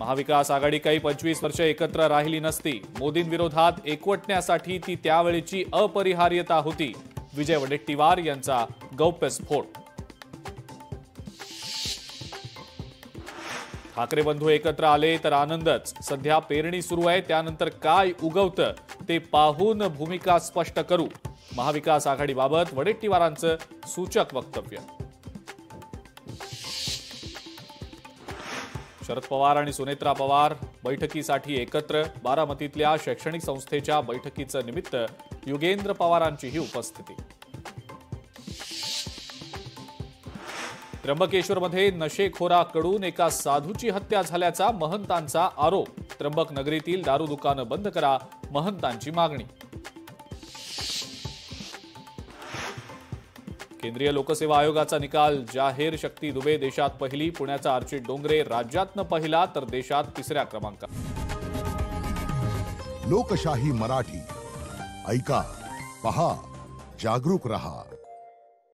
महाविकास आघाडी काही 25 वर्ष एकत्र राहिली नसती. मोदींविरोधात एकवटण्यासाठी ती त्यावेळीची अपरिहार्यता होती. विजय वडेट्टीवार यांचा गौप्यस्फोट. ठाकरे बंधू एकत्र आले तर आनंदच. सध्या पेरणी सुरू आहे, त्यानंतर काय उगवतं ते पाहून भूमिका स्पष्ट करू. महाविकास आघाडीबाबत वडेट्टीवारांचं सूचक वक्तव्य. शरद पवार आणि सुनेत्रा पवार बैठकीसाठी एकत्र. बारामतीतल्या शैक्षणिक संस्थेच्या बैठकीचं निमित्त युगेंद्र पवारांचीही उपस्थिती. त्र्यंबकेश्वरमध्ये नशेखोराकडून एका साधूची हत्या झाल्याचा महंतांचा आरोप. त्र्यंबक नगरीतील दारू दुकानं बंद करा, महंतांची मागणी. केंद्रीय लोकसेवा आयोगाचा निकाल जाहीर. शक्ती दुबे देशात पहिली. पुण्याचा अर्चित डोंगरे राज्यातनं पहिला तर देशात तिसऱ्या क्रमांकावर. लोकशाही मराठी ऐका, पहा, जागरूक रहा.